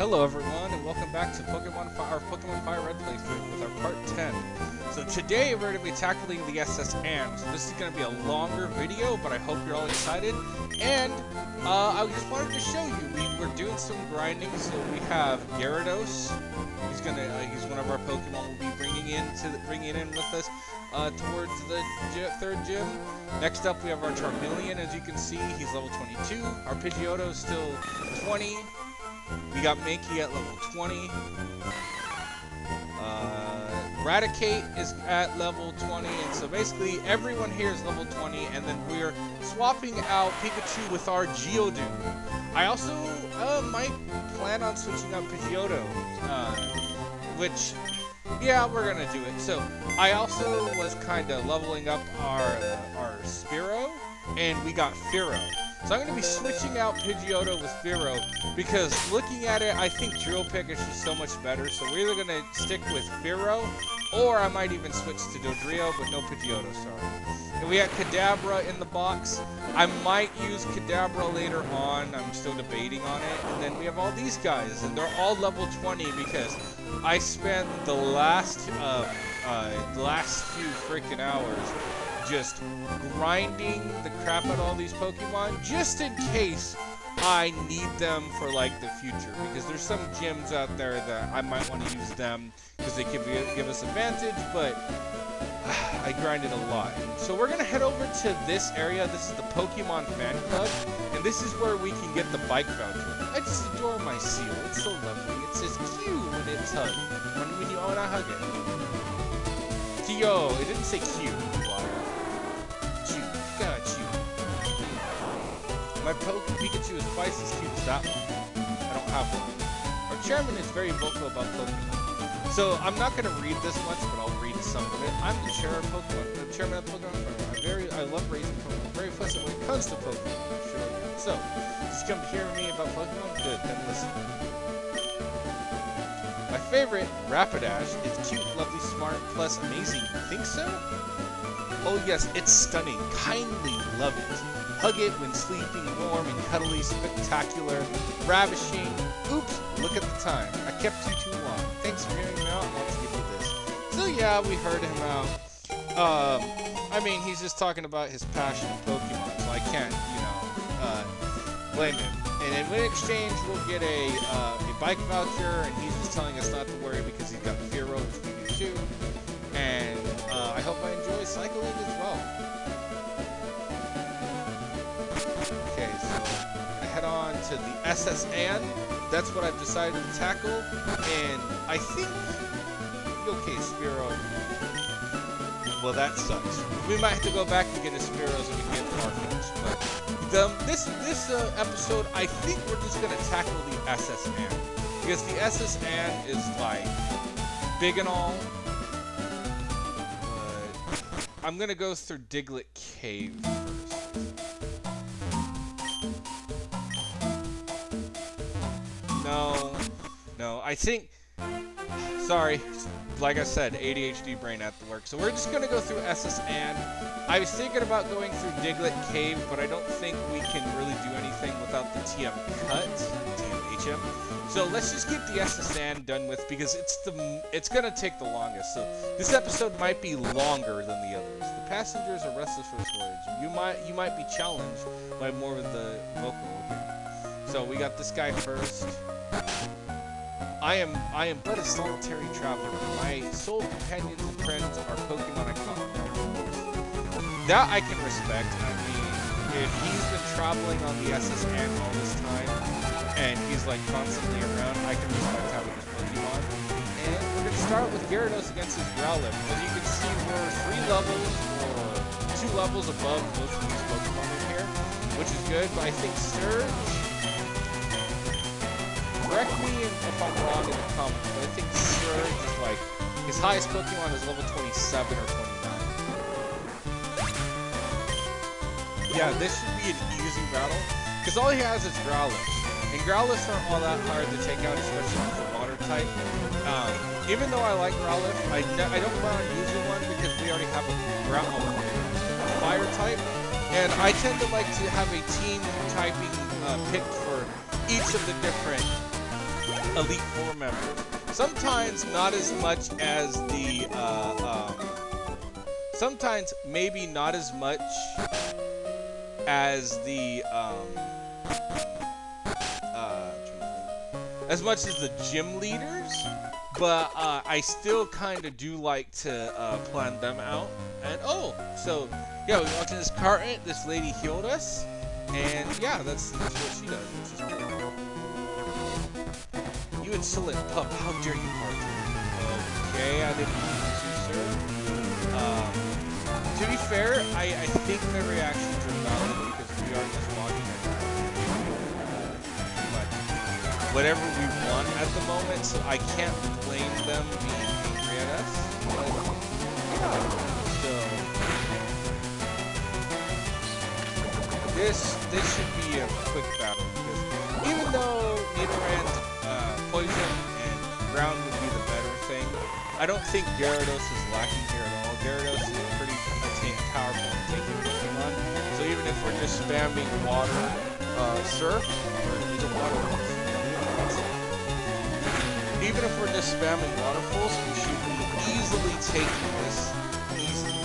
Hello everyone, and welcome back to Pokemon Firered playthrough with our part 10. So today we're going to be tackling the S.S Ann. So this is going to be a longer video, but I hope you're all excited. And I just wanted to show you, we're doing some grinding. So we have Gyarados. He's one of our Pokemon we'll be bringing in with us towards the third gym. Next up we have our Charmeleon. As you can see, he's level 22. Our Pidgeotto is still 20. We got Mankey at level 20. Raticate is at level 20, and so basically everyone here is level 20, and then we're swapping out Pikachu with our Geodude. I also might plan on switching out Pidgeotto, which, yeah, we're gonna do it. So I also was kind of leveling up our Spearow, and we got Fearow. So I'm going to be switching out Pidgeotto with Fearow because looking at it, I think Drill Pick is just so much better. So we're either going to stick with Fearow, or I might even switch to Dodrio, but no Pidgeotto, sorry. And we got Kadabra in the box. I might use Kadabra later on. I'm still debating on it. And then we have all these guys, and they're all level 20 because I spent the last few freaking hours just grinding the crap out of all these Pokemon, just in case I need them for like the future, because there's some gyms out there that I might want to use them because they give us advantage, but I grinded a lot. So we're gonna head over to this area. This is the Pokemon Fan Club, and this is where we can get the bike voucher. I just adore my seal. It's so lovely. It says Q when it's hugged. When you wanna hug it. Q. It didn't say Q. My Pikachu is twice as cute as that one. I don't have one. Our chairman is very vocal about Pokemon. So I'm not going to read this much, but I'll read some of it. I'm the chairman of Pokemon Forever. I love raising Pokemon. I'm very fussy when it comes to Pokemon. I'm sure I am. So, just come to hear me about Pokemon? Good, then listen. My favorite, Rapidash, is cute, lovely, smart, plus amazing. You think so? Oh yes, it's stunning. Kindly love it. Hug it when sleeping, warm and cuddly, spectacular, ravishing. Oops, look at the time. I kept you too long. Thanks for hearing me out. I want to give you this. So yeah, we heard him out. I mean, he's just talking about his passion in Pokemon, so I can't, blame him. And in exchange, we'll get a bike voucher, and he's just telling us not to worry because he's got Fearow, which we do too. And I hope I enjoy cycling as well. Okay, so I head on to the S.S Ann. That's what I've decided to tackle, and I think, okay, Spearow. Well, that sucks. We might have to go back and get a Spearow so we can get Farfetch'd. But this episode, I think we're just gonna tackle the S.S Ann because the S.S Ann is like big and all. But I'm gonna go through Diglett Cave first. No, I think, sorry, like I said, ADHD brain at the work. So we're just going to go through S.S Ann. I was thinking about going through Diglett Cave, but I don't think we can really do anything without the TM cut, TMHM. So let's just get the S.S Ann done with, because it's going to take the longest. So this episode might be longer than the others. The passengers are restless for this voyage. You might be challenged by more of the vocal here. So we got this guy first. I am but a solitary traveler. My sole companions and friends are Pokemon I caught. That I can respect. I mean, if he's been traveling on the S.S Ann all this time, and he's like constantly around, I can respect having his Pokemon. And we're gonna start with Gyarados against his Growlithe. As you can see, we're 2 levels above most of these Pokemon in here, which is good. But I think Surge. Correct me if I'm wrong in the comments, but I think Surge is like, his highest Pokemon is level 27 or 29. Yeah, this should be an easy battle, because all he has is Growlithe. And Growlithes aren't all that hard to take out, especially with the water type. Even though I like Growlithe, I don't plan on using one because we already have a fire type. And I tend to like to have a team typing picked for each of the different Elite Four members. Sometimes not as much as the, sometimes maybe not as much as the, as much as the gym leaders, but I still kind of do like to plan them out. And oh, so yeah, we walked in this carton. This lady healed us, and yeah, that's what she does, which is cool. You insolent pup! How dare you barge in? Okay, I didn't mean to, sir. To be fair, I think the reactions are valid because we are just walking in whatever we want at the moment, so I can't blame them being angry at us. But, yeah, so this should be a quick battle because even though Nidoran's poison and ground would be the better thing, I don't think Gyarados is lacking here at all. Gyarados is a pretty powerful and tanky Pokemon, so even if we're just spamming water, surf, or is it water? Even if we're just spamming water pulse, we should be easily taking this. Easily.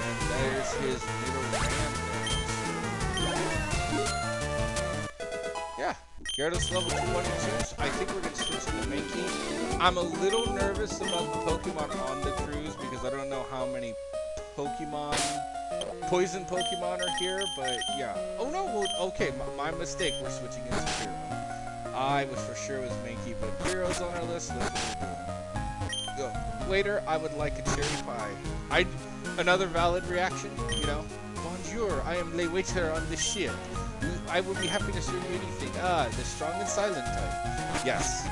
And there's his little Nidoran. Yeah, Gyarados level 222, so I think we're going to switch to Mankey. I'm a little nervous about the Pokemon on the cruise because I don't know how many poison Pokemon are here, but yeah. Oh no, well, okay, my mistake, we're switching into Fearow. I was for sure it was Mankey, but Fearow's on our list, that's what we're doing. Go. Waiter, I would like a cherry pie. Another valid reaction, you know. Bonjour, I am the waiter on the ship. I will be happy to serve you anything. The strong and silent type. Yes.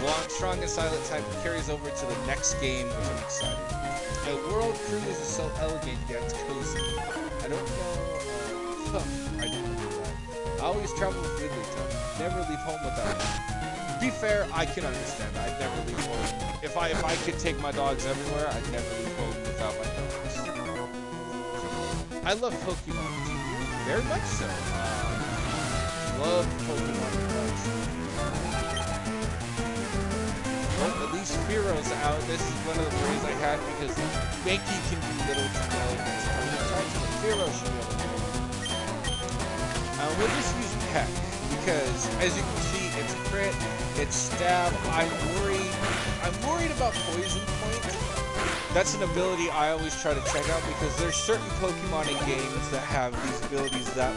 Long, strong and silent type carries over to the next game, which I'm excited. The world cruise is so elegant yet cozy. I don't know, I don't know that. I always travel with Wigglytuff. Never leave home without it. To be fair, I can understand. I'd never leave home. If I could take my dogs everywhere, I'd never leave home without my dogs. I love Pokemon. Very much so. Love Pokemon very much. Well, at least Fearow's out. This is one of the worries I had because Mankey can do little to no against other types, but Fearow should be able to do it. We'll just use Peck because, as you can see, it's crit, it's stab. I'm worried about Poison Point. That's an ability I always try to check out because there's certain Pokemon in games that have these abilities that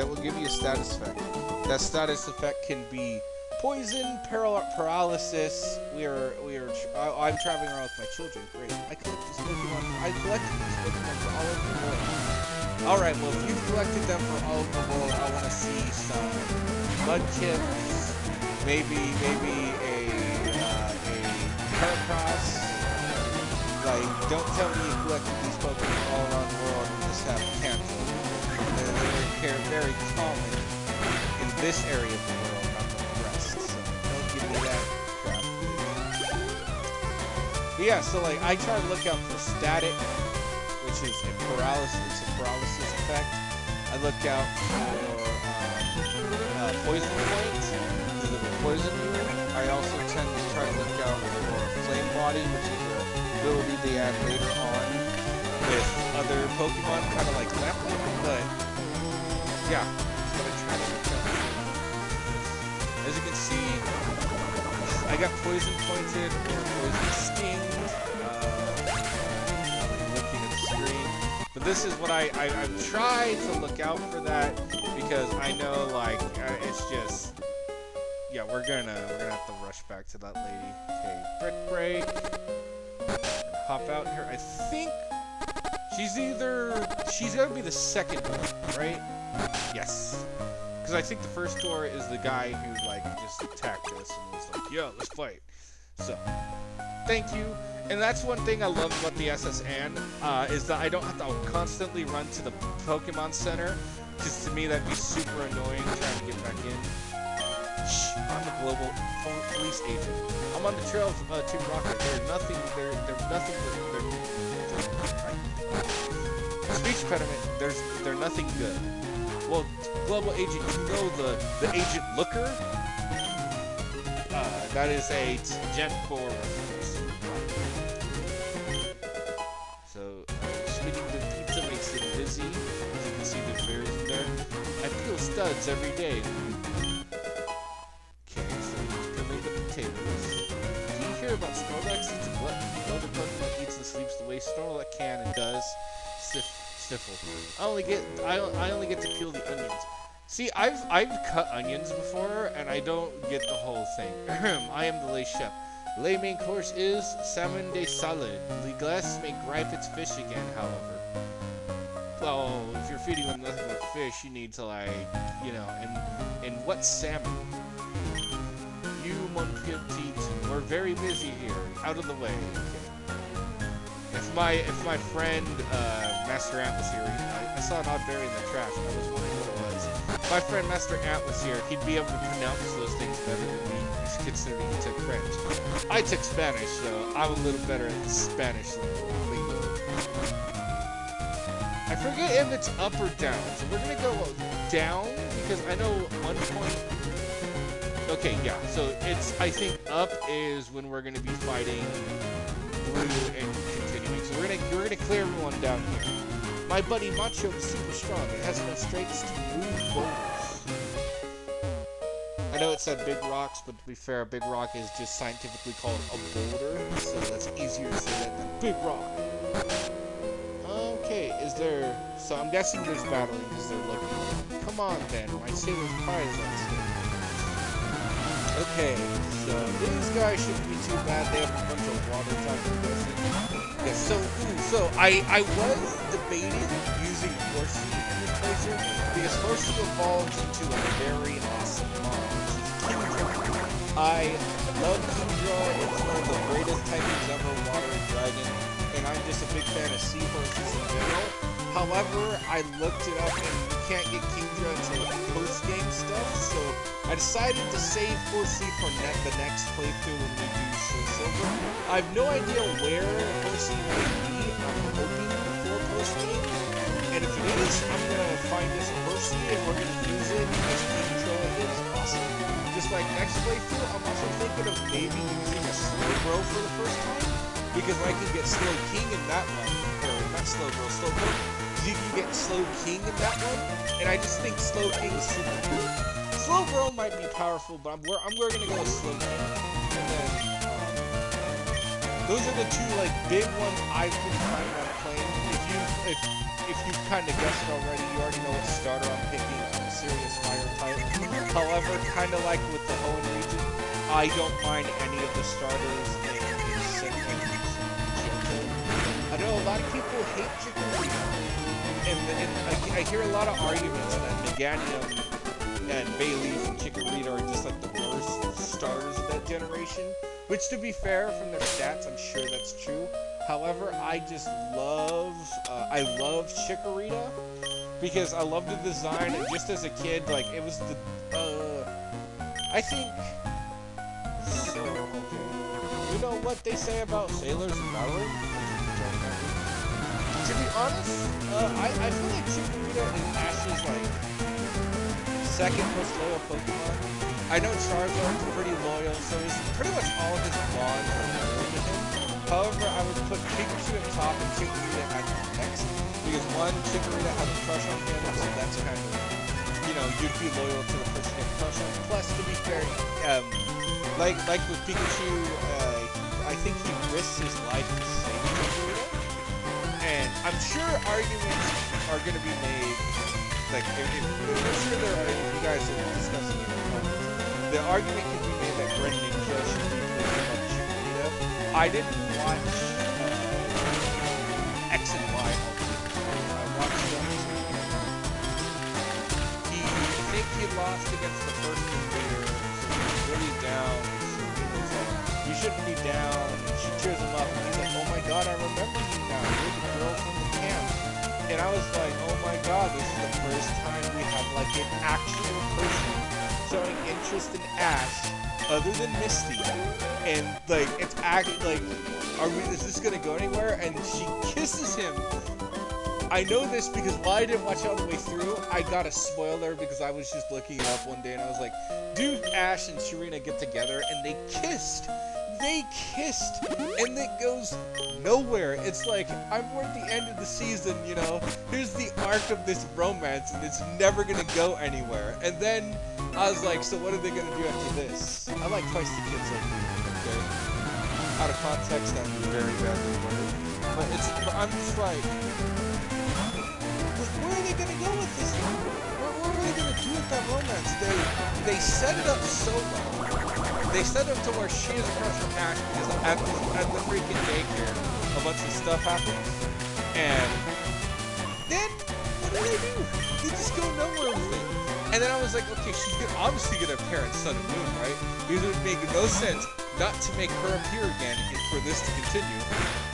will give you a status effect. That status effect can be poison, paralysis. I'm traveling around with my children. Great. I collected these Pokemon for all over the world. Alright, well, if you've collected them for all over the world, I want to see some Mudkips, maybe a Heracross. Like, don't tell me you collected these Pokemon all around the world and just have Kanto. They're very common in this area of the world, not the rest. So don't give me that crap. But yeah, so like I try to look out for static, which is a paralysis effect. I look out for poison point, because of the poison move. I also tend to try to look out for flame body, which is an ability they add later on with other Pokemon, kind of like Lamplight, but yeah, that's what I try to look out for. As you can see, I got poison pointed or poison stinged. Looking at the screen, but this is what I'm trying to look out for that because I know like it's just we're gonna have to rush back to that lady. Okay, brick break. Hop out here. I think she's gonna be the second door, right? Yes. Because I think the first door is the guy who like just attacked us and was like, yo, let's fight. So, thank you. And that's one thing I love about the S.S Ann, is that I don't have to constantly run to the Pokemon Center, because to me that'd be super annoying trying to get back in. Shh, I'm a global police agent. I'm on the trail of Team Rocket. They're nothing but speech impediment. They're nothing good. well, Global Agent, you know the Agent Looker? That is a Gen 4 reference. So, eating the pizza makes it busy. As you can see, there's berries in there. I peel studs every day. Okay, so he's peeling the potatoes. Do you hear about Snorlax? It's a glutton. No, the glutton that eats and sleeps the way Snorlax can and does. Sniffle. I only get to peel the onions. See, I've cut onions before, and I don't get the whole thing. I am the lay chef. Lay main course is salmon de salad. The glass may gripe its fish again, however. Well, if you're feeding them nothing but fish, you need to and what salmon? You, mon petit, we're very busy here. Out of the way. Okay. If my friend Master Ant was here, I saw an odd berry in the trash. I was wondering what it was. If my friend Master Ant was here, he'd be able to pronounce those things better than me, considering he took French. I took Spanish, so I'm a little better at the Spanish lingo. I forget if it's up or down, so we're gonna go down because I know at one point. Okay, yeah. So I think up is when we're gonna be fighting Blue and continuing. So we're gonna clear everyone down here. My buddy Macho is super strong. It has enough strength to move boulders. I know it said big rocks, but to be fair, a big rock is just scientifically called a boulder, so that's easier to say that than big rock. Okay, so I'm guessing there's battling because they're looking. Come on then, my sailor's pride is on stake. Okay, so these guys shouldn't be too bad. They have a bunch of water types, I'm guessing. Yeah, so I was debating using Horsey in this playthrough because Horsey evolves into a very awesome mod, which is Kingdra. I love Kingdra. It's one of the greatest typings ever, water and dragon, and I'm just a big fan of seahorses in general. However, I looked it up and you can't get Kingdra until post-game stuff, so I decided to save Horsey for the next playthrough when we do Soul Silver. I have no idea where Horsey may be. I'm hoping before post-game, and if it is, I'm going to find this Horsey and we're going to use it because Kingdra is awesome. Just like next playthrough, I'm also thinking of maybe using a Slowbro for the first time, because I can get Slow King in that one, or not Slowbro, Slowbro. You can get Slow King in that one, and I just think Slow King is super cool. Slowbro might be powerful, but we're gonna go with Slow King. And then those are the two big ones I've been kind of playing. If you've kind of guessed it already, you already know what starter I'm picking. I'm a serious fire type. However, kind of like with the Hoenn region, I don't mind any of the starters in Sinnoh and Johto. I know a lot of people hate Chikorita. And I hear a lot of arguments that Meganium and Bayleaf and Chikorita are just like the worst starters of that generation. Which, to be fair, from their stats, I'm sure that's true. However, I just love Chikorita because I love the design, and just as a kid, it was I think. So, okay. You know what they say about sailors and Valor? To be honest, I feel like Chikorita is Ash's second most loyal Pokemon. I know Charizard's pretty loyal, so he's pretty much all of his bonds are loyal to him. However, I would put Pikachu at top and Chikorita at next, because one, Chikorita has a crush on him, so that's kind of, you'd be loyal to the person you have a crush on. Plus, to be fair, like with Pikachu, I think he risks his life to save Chikorita. And I'm sure arguments are going to be made, I'm sure if you guys are discussing it in the comments, the argument can be made that Greninja should be placed above Chikorita. I didn't watch X and Y. I watched them. I think he lost against the first invader, so he was really down. You shouldn't be down, and she cheers him up, and he's like, oh my god, I remember you now, you're the girl from the camp. And I was like, oh my god, this is the first time we have an actual person showing interest in Ash, other than Misty. And it's acting is this gonna go anywhere? And she kisses him. I know this because while I didn't watch it all the way through, I got a spoiler because I was just looking it up one day and I was like, dude, Ash and Serena get together and they kissed. They kissed, and it goes nowhere. It's like, we're at the end of the season, you know, here's the arc of this romance, and it's never gonna go anywhere. And then, I was like, so what are they gonna do after this? I like feisty kids like you, okay? Out of context, that's very badly worded. But I'm just like, where are they gonna go with this? What are they gonna do with that romance? They set it up so well. They set up to where she is a crush on Ash because at the freaking daycare, a bunch of stuff happens. And then, what do? They just go nowhere with it. And then I was like, okay, she's obviously going to appear in Sun and Moon, right? Because it would make no sense not to make her appear again for this to continue.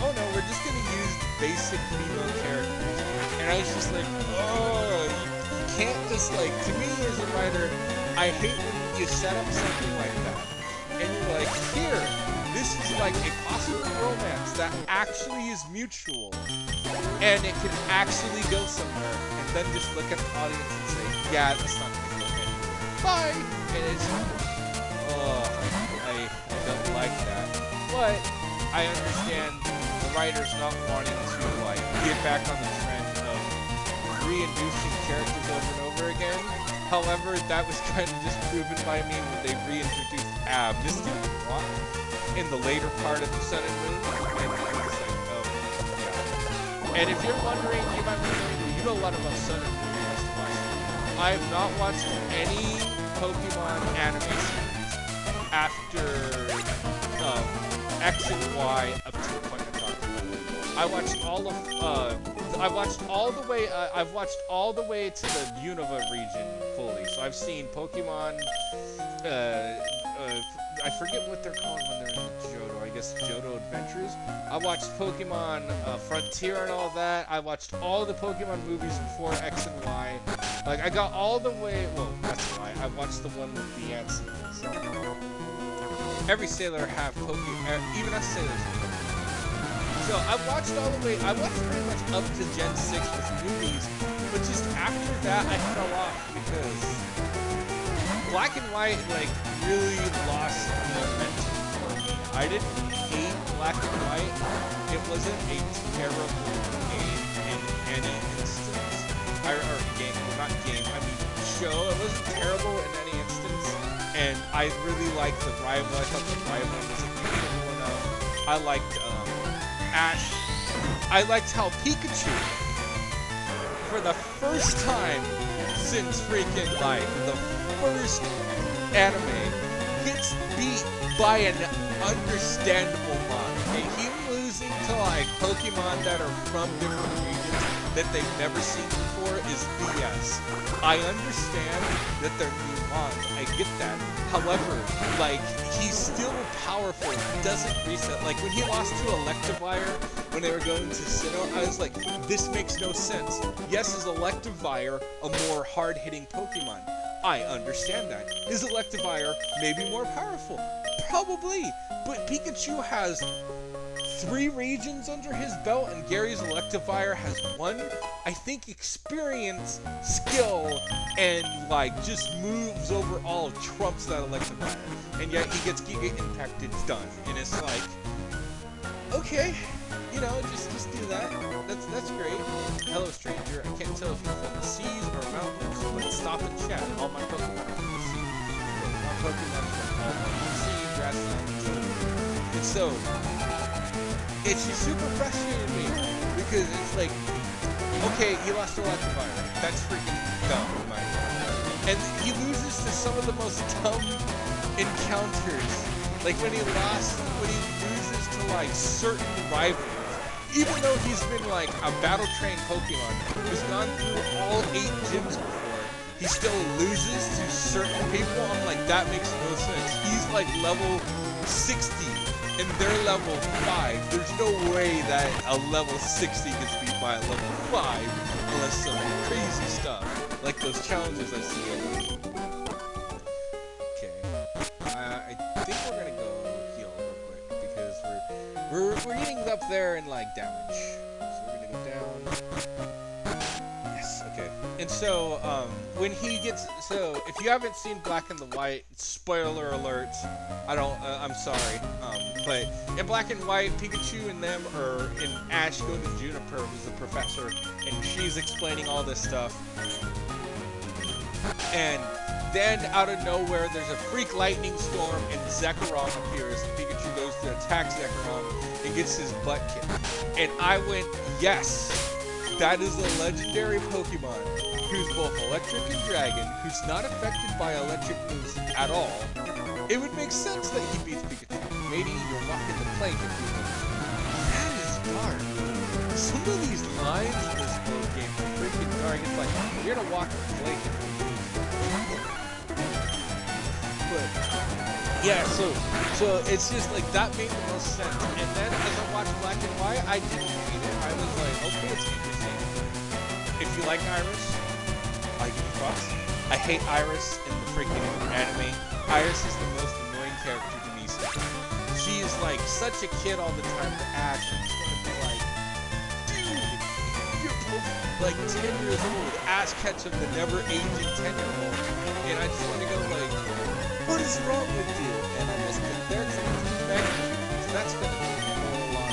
Oh no, we're just going to use basic female characters. And I was just like, oh, you can't just like, to me as a writer, I hate when you set up something like that. And you're like, here, this is like a possible romance that actually is mutual. And it can actually go somewhere. And then just look at the audience and say, yeah, that's not going to go anywhere. Bye! And it's, I don't like that. But I understand the writers not wanting to like get back on the trend of reintroducing characters over and over again. However, that was kind of disproven by me when they reintroduced Misty in the later part of the Sun and Moon. And I was like, oh, yeah. And if you're wondering, you might be wondering, you know a lot about Sun and Moon, you must watch it. I have not watched any Pokemon anime series after X and Y up to the point I'm talking about. I've watched all the way to the Unova region fully. So I've seen Pokemon, I forget what they're called when they're in Johto. I guess Johto Adventures. I watched Pokemon Frontier and all that. I watched all the Pokemon movies before X and Y. Like, I got all the way, well, that's why. I watched the one with the ants. So, every sailor have Pokemon, even us sailors have Pokemon. So I watched all the way, I watched pretty much up to Gen 6 with movies, but just after that I fell off because Black and White, like, really lost momentum for me. I didn't hate Black and White. It wasn't a terrible game in any instance. Show. It wasn't terrible in any instance. And I really liked the rival. I thought the rival wasn't beautiful enough. I liked Ash. I liked how Pikachu, for the first time since freaking, like, the first anime, gets beat by an understandable mon. And him losing to, like, Pokemon that are from different regions that they've never seen before is BS. I understand that they're new mons. I get that. However, like, he's still powerful. He doesn't reset. Like, when he lost to Electivire when they were going to Sinnoh, I was like, this makes no sense. Yes, is Electivire a more hard-hitting Pokemon? I understand that. Is Electivire maybe more powerful? Probably. But Pikachu has 3 regions under his belt, and Gary's Electivire has 1. I think experience, skill, and, like, just moves over all trumps that Electivire. And yet he gets Giga Impacted, it's done. And it's like, okay, you know, just do that. That's great. Hello, stranger. I can't tell if you're from the seas or mountains, but stop and chat. All my Pokemon are from the sea. My Pokemon are from all the sea, grassland, and so. And so, it's just super frustrating me because it's like, okay, he lost to Electivire. That's freaking dumb, in my opinion. And he loses to some of the most dumb encounters. Like when he loses to, like, certain rivals. Even though he's been, like, a battle-trained Pokemon who's gone through all 8 gyms before, he still loses to certain people. I'm like, that makes no sense. He's, like, level 60. And they're level 5. There's no way that a level 60 gets beat by a level 5 unless some crazy stuff, like those challenges I see. Okay. I think we're gonna go heal real quick because we're getting up there in, like, damage. So we're gonna go down. And so, when he gets, so if you haven't seen Black and the White, spoiler alert, I'm sorry, but in Black and White, Pikachu and them, and Ash go to Juniper, who's the professor, and she's explaining all this stuff. And then out of nowhere, there's a freak lightning storm, and Zekrom appears, and Pikachu goes to attack Zekrom and gets his butt kicked. And I went, yes, that is a legendary Pokemon who's both electric and dragon, who's not affected by electric moves at all. It would make sense that he beats Pikachu. Maybe you're walking the plank if you know. That is dark. Some of these lines in this game are freaking dark. It's like, you're gonna walk the plank if you know. But, yeah, so it's just like, that made the most sense. And then as I watched Black and White, I didn't hate it. I was like, okay, it's interesting. If you like Iris, I give you props. I hate Iris in the freaking anime. Iris is the most annoying character to me. She is like such a kid all the time to Ash. I'm just gonna be like, dude, you're both like 10 years old. Ash Ketchum, the never aging 10-year-old. And I just want to go like, what is wrong with you? And I just get there to back to you. So that's gonna be a whole lot.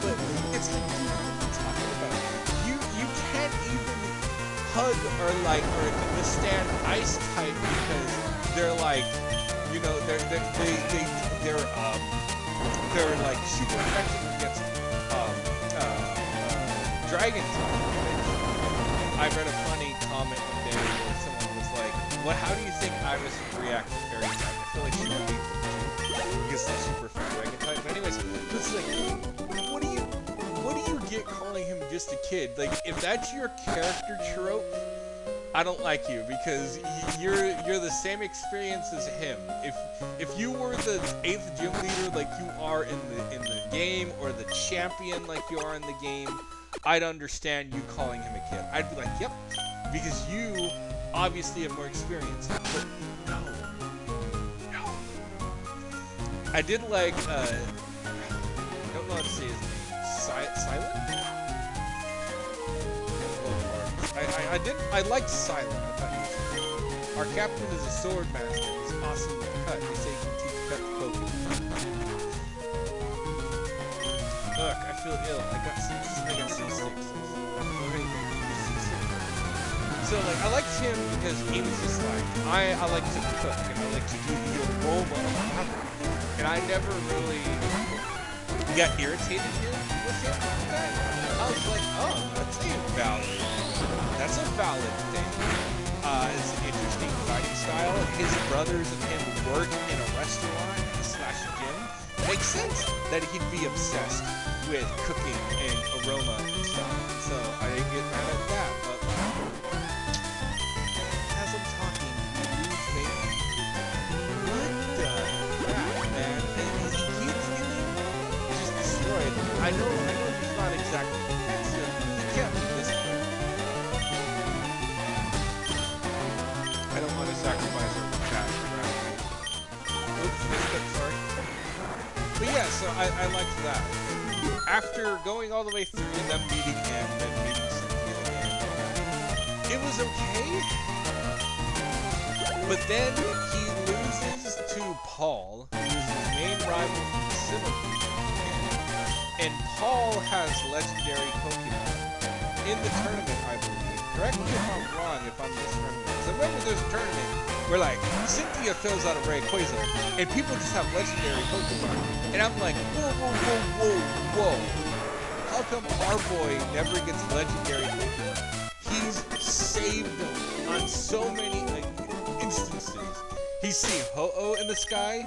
But it's gonna be what I'm talking about. You can't even hug or withstand ice type because they're like, you know, they're like super effective against dragon type. I read a funny comment one day where someone was like, how do you think Iris would react to fairy type? I feel like she would hate them too because they're super effective dragon type. But anyways, it's like, what do you get calling him just a kid? Like, if that's your character trope, I don't like you because you're the same experience as him. If you were the 8th gym leader like you are in the game, or the champion like you are in the game, I'd understand you calling him a kid. I'd be like, yep, because you obviously have more experience. But no. I did like, I don't know how to say his name, Silent? I liked Silent. I thought he was cool. Our captain is a sword master. He's awesome with cut. They say he can teach cut to Pokemon. Look, I feel ill. I got seasick. So like, I liked him because he was just like, I like to cook and I like to do the aroma of apple. And I never really got irritated with him like that. I was like, oh, that's a valid thing. It's an interesting fighting style. His brothers and him work in a restaurant / gym. Makes sense that he'd be obsessed with cooking and aroma and stuff. So I didn't get mad at that. But as I'm talking, you lose me. What the crap, man? And he keeps getting just destroyed. I know he's not exactly defensive. He can't be this way. I don't want to sacrifice our chat. Oops, sorry. But yeah, so I liked that. After going all the way through them meeting him, then meeting Cynthia again, it was okay. But then he loses to Paul, who's his main rival from the Symmetry. And Paul has legendary Pokemon in the tournament, I believe. Correct me if I'm wrong, if I'm misremembering. Because I remember there's a tournament where, like, Cynthia throws out a Rayquaza, and people just have legendary Pokemon. And I'm like, whoa. How come our boy never gets legendary Pokemon? He's saved them on so many instances. He's seen Ho-Oh in the sky.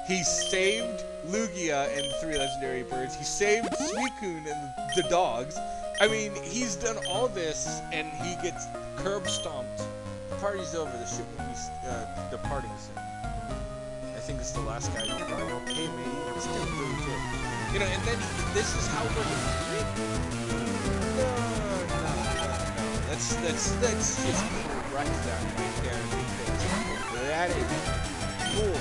He saved Lugia and 3 legendary birds. He saved Suicune and the dogs. I mean, he's done all this, and he gets curb stomped. The party's over. The ship will be departing soon. I think it's the last guy. Hey, matey, let's get really good. You know, and then this is how we're gonna do it. No. Let's just correct that right there, because that is cool.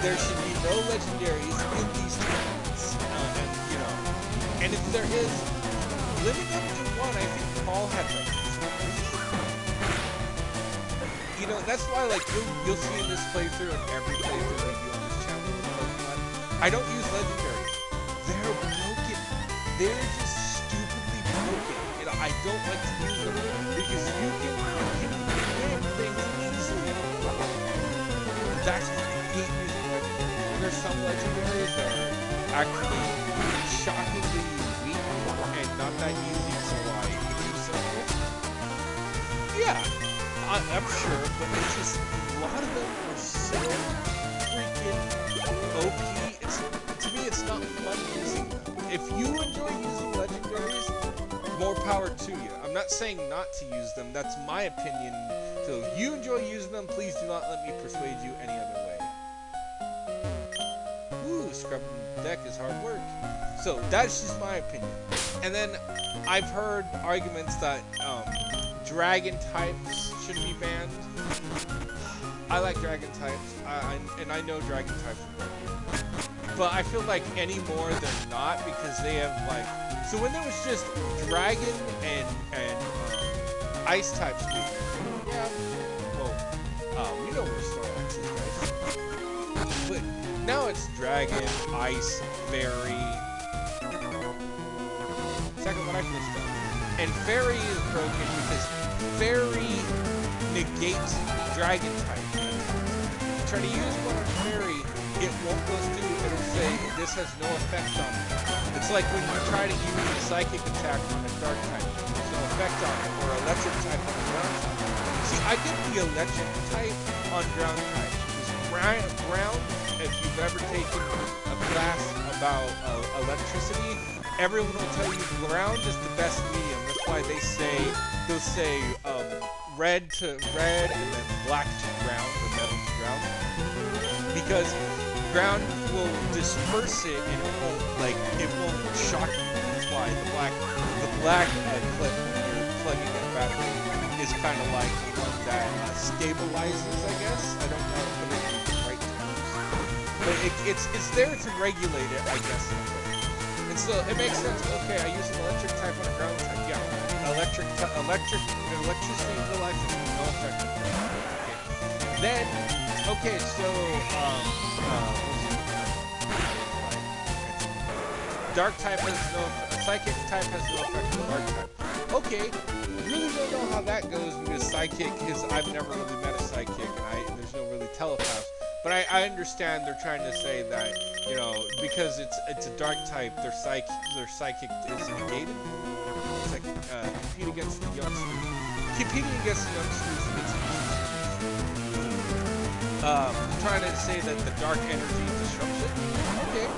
There should be no legendaries in these tournaments, and if there is, limit them to fun. I think Paul had like 3. You know, that's why like you'll see in this playthrough and every playthrough we do on this channel with Pokemon, I don't use legendaries. They're broken. They're just stupidly broken. You know, I don't like to use them because you can win things easily. That's why I hate using legendaries. There's some legendaries that are actually shockingly weak and not that easy to like use them. Yeah, I'm sure, but it's just a lot of them are so freaking OP. To me, it's not fun using them. If you enjoy using legendaries, more power to you. I'm not saying not to use them. That's my opinion. So if you enjoy using them, please do not let me persuade you any other way. Ooh, scrubbing the deck is hard work. So that's just my opinion. And then I've heard arguments that dragon types should be banned. I like dragon types, and I know dragon types are good. But I feel like any more they're not because they have like. So when there was just dragon and ice types, yeah. Well, we know where Snorlax is, guys. But now it's dragon, ice, fairy. Second one I missed up. And fairy is broken because fairy negates dragon type. Try to use one on fairy, it won't go through. It'll say this has no effect on it. It's like when you try to use a psychic attack on a dark type, there's no effect on it, or electric type on a ground type. See, I get the electric type on ground type. Because ground, if you've ever taken a class about electricity, everyone will tell you ground is the best medium. That's why they'll say red to red and then black to ground or metal to ground. Because ground will disperse it and it won't shock you. That's why the black clip when you're plugging in a battery is kind of like the one that stabilizes, I guess. I don't know if it's the right terms. But it's there to regulate it, I guess. And so it makes sense. Okay, I use an electric type on a ground type. Yeah, electricity in real life has no effect on ground. Okay. Then, okay, so dark type has no effect. Psychic type has no effect on dark type. Okay, really don't know how that goes because psychic is I've never really met a psychic and there's no really telepath. But I understand they're trying to say that, you know, because it's a dark type, their psychic is negated. It's like competing against the youngsters. Competing against the youngsters makes it trying to say that the dark energy disrupts it. Okay.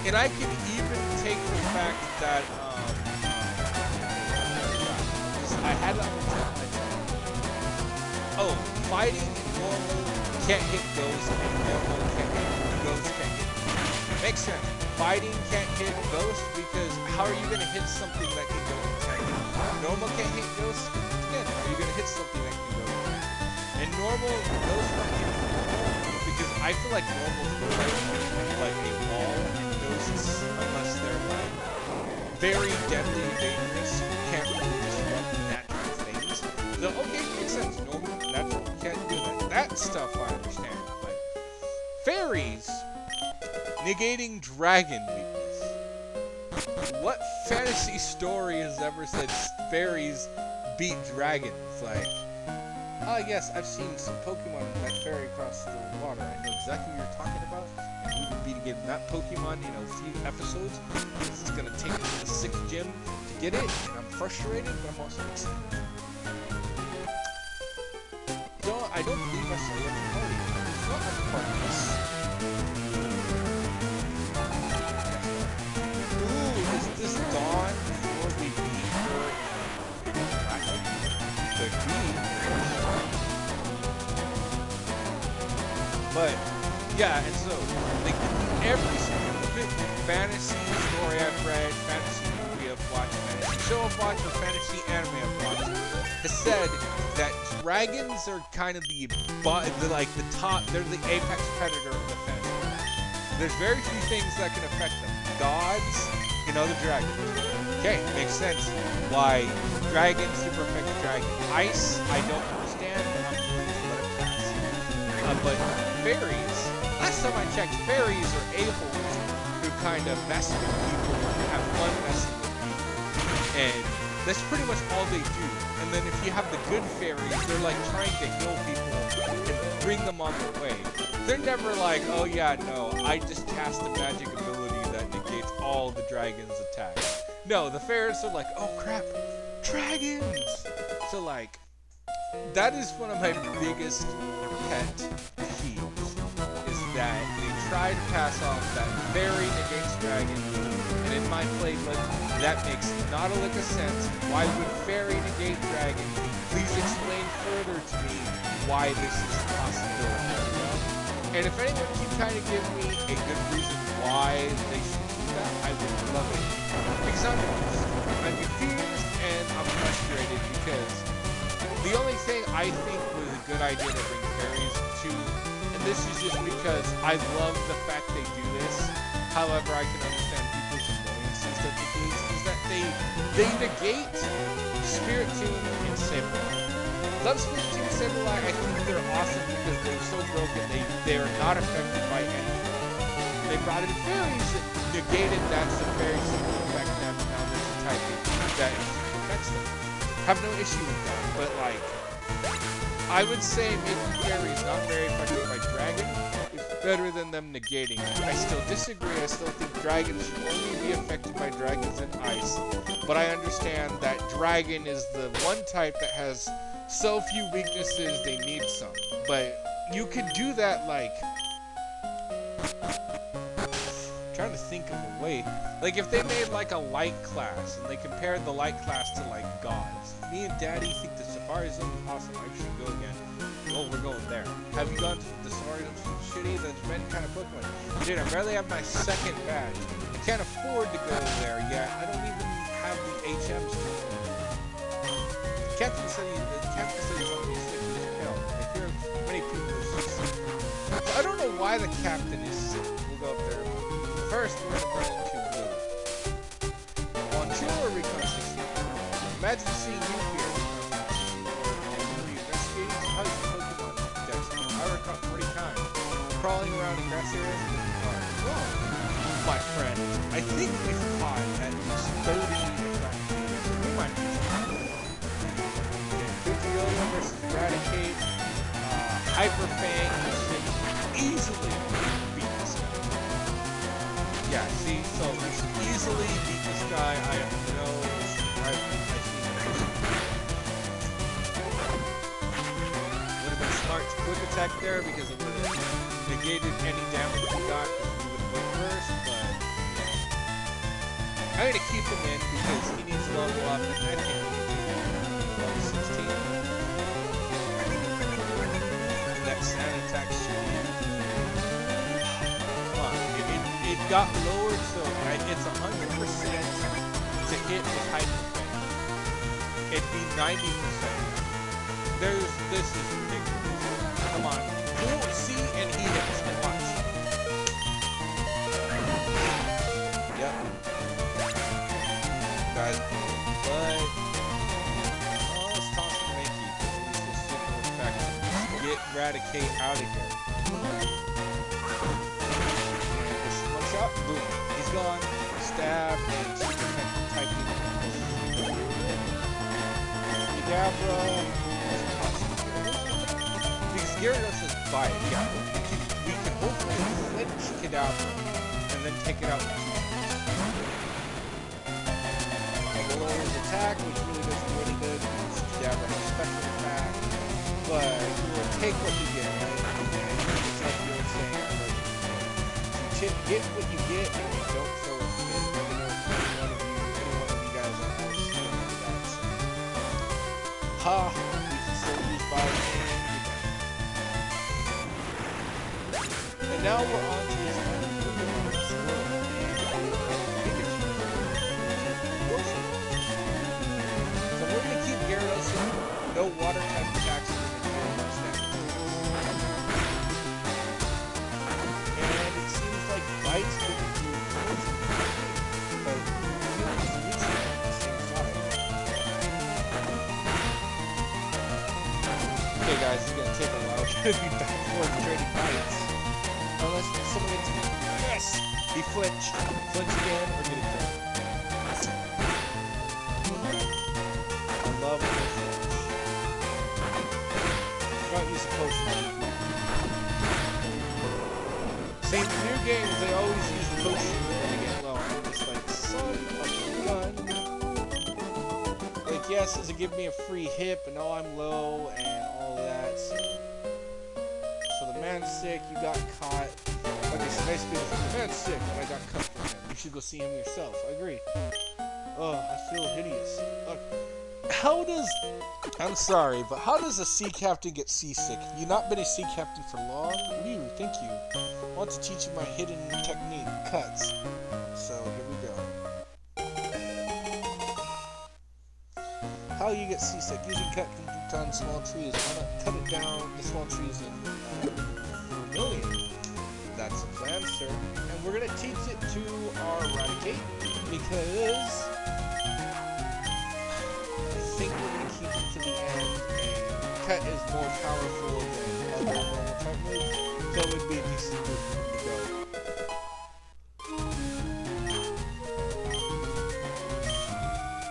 And I can even take the fact that I had it on the tip. Oh, fighting normal can't hit ghosts and normal can't hit ghosts can't hit. Makes sense. Fighting can't hit ghosts because how are you gonna hit something that can go in 10? Normal can't hit ghosts. Again, how are you gonna hit something that can go in 10? And normal ghosts can't hit because I feel like normal like a wall and ghosts unless they're like very deadly, dangerous, can't really disrupt natural things. So okay, makes sense. Normal, natural can't do that. That stuff I understand, but fairies negating dragon weakness. What fantasy story has ever said fairies beat dragons? Like, yes, I've seen some Pokemon that fairy across the water. I know exactly what you're talking about, and we would be getting that Pokemon in a few episodes. It's gonna take me to the 6th gym to get it, and I'm frustrated, but I'm also excited. I don't believe I saw you at the party. It's not at the party. Ooh, is this Dawn before we beat her? Could be. But, yeah, and so, like, every single fantasy story I've read, fantasy movie I've watched, fantasy show I've watched, or fantasy anime I've watched, has said that dragons are kind of the top, they're the apex predator of the fantasy. There's very few things that can affect them. Gods and other dragons. Okay, makes sense. Why dragon super effective dragon. Ice, I don't understand. I'm going to let it pass. But fairies, last time I checked, fairies are a-holes who kind of mess with people and have fun messing with people. And that's pretty much all they do. And then if you have the good fairies, they're like trying to heal people and bring them on their way. They're never like, oh yeah, no, I just cast a magic ability that negates all the dragon's attacks. No, the fairies are like, oh crap, dragons! So like, that is one of my biggest pet peeves, is that they try to pass off that fairy negates dragon, and in my playbook, that makes not a lick of sense. Why would fairy negate dragon? Please explain further to me why this is a possibility. And if anyone can kind of give me a good reason why they should do that, I would love it. Because I'm confused and I'm frustrated because the only thing I think was a good idea to bring fairies to, and this is just because I love the fact they do this, however I can understand people's annoyances that they do, is that they negate Spirit Tomb and Sableye. Love Spirit Tomb and Sableye, I think they're awesome because they're so broken, they are not affected by anything. They brought in fairies that negated that, so fairies seem to affect them, and now there's a type that affects them. Have no issue with that, but like, I would say making fairies not very affected by dragon is better than them negating it. I still disagree, I still think dragons should only be affected by dragons and ice, but I understand that dragon is the one type that has so few weaknesses they need some. But you could do that like, trying to think of a way. Like if they made like a light class and they compared the light class to like gods. Me and Daddy think the Safari Zone is awesome. I should go again. Oh, we're going there. Have you gone to the Safari Zone? Shitty. That's been kind of Pokemon. Dude, I barely have my second badge. I can't afford to go there yet. I don't even have the HMs to go. The captain said he's only 6 years old. I hear many people are 6. So I don't know why the captain is sick. We'll go up there. First, we're going to run into Blue. On tour, Recon 64. Imagine seeing you here, and you're investigating how you Pokemon decks. I recaught 40 times, crawling around in grass areas and getting caught. Whoa, my friend, I think we've caught at least 30, if not 50. We might be Pidgeotto versus Eradicate, Hyper Fang, easily beat this guy. Yeah, see, so we should easily beat this guy. I have no issue. I think would have been smart to quick attack there because it would have negated any damage we got because we would have went first, but I'm going to keep him in because he needs to level up, and I think we can do level 16. And that sand attack should be. Come on, it got lowered, so it's 100% to hit with Hyper Fang. It'd be 90%. This is ridiculous. Come on. Cool, see, and he hits, and watch. Yep. Guys, but let's toss him Mankey, because he's just super effective. Get Eradicate out of here. One shot, boom. He's gone. Stab, and super effective typing. Gabra. Because Gyarados is bite, yeah. We can hopefully flinch Kadabra and then take it out with 2 hits. Lower his attack, which really doesn't do any good because Kadabra has special attack. But you will take what you get, right? And it's like you're saying, you get what you get and you don't throw a fit. Let me know if any one of you guys are else doing that. Ha! We can still lose by and now we're on to this so we're going to keep Gyarados in. No water type attacks are going to do much damage. And it seems like Bite's going to do but feelings reaching. gonna be back and forth trading bites. Unless someone gets me. Yes! He flinched. Flinch again or get it done. I love when they flinch. Do not use a potion. See, in new games, they always use a potion when they get low. I'm just like, son of a gun. Like, yes, does it give me a free hit, but no, I'm low and all that. So the man's sick, you got caught. Okay, so basically, the man's sick, and I got cut from him. You should go see him yourself. I agree. Oh, I feel hideous. How does... I'm sorry, but how does a sea captain get seasick? You've not been a sea captain for long? Ooh, thank you. I want to teach you my hidden technique, cuts. So, here we go. How you get seasick? Using cut down small trees. Why not cut it down the small trees in Vermilion? That's a plan, sir. And we're going to teach it to our Eradicate because I think we're going to keep it to the end, and cut is more powerful than other normal type moves, so it would be a decent move for him to go.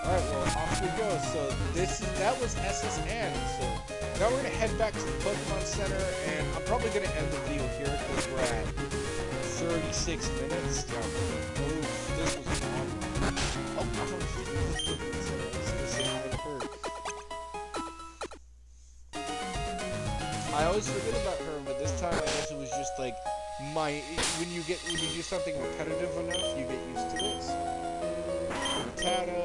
Alright, well, off we go. So that was S.S Ann. So now we're going to head back to the Pokemon Center, and I'm probably going to end the video here because we're at 36 minutes. Yeah, this was long. Oh, I always forget about her, but this time I guess it was just like when you do something repetitive enough, you get used to it. Tata.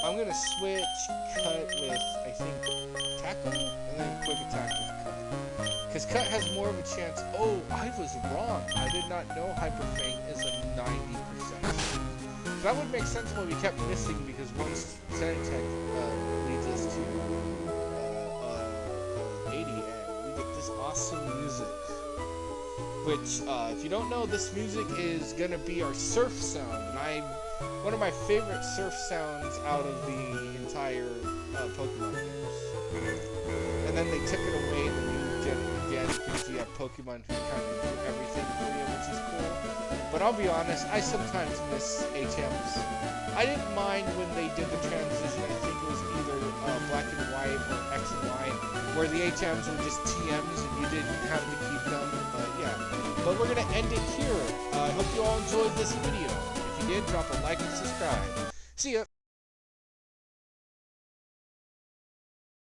I'm gonna switch cut with I think tackle and then quick attack with cut. Because cut has more of a chance. Oh, I was wrong. I did not know Hyper Fang is a 90%. That would make sense why we kept missing because once Sandtech leads us to 80 and we get this awesome music. Which, if you don't know, this music is gonna be our surf sound, and one of my favorite surf sounds out of the entire Pokemon games. And then they took it away in the new gen again because you have Pokemon who kind of do everything for you, which is cool. But I'll be honest, I sometimes miss HMs. I didn't mind when they did the transition. I think it was either Black and White or X and Y, where the HMs were just TMs and you didn't have to keep them. But yeah. But we're going to end it here. I hope you all enjoyed this video. If you did, drop a like and subscribe. See ya!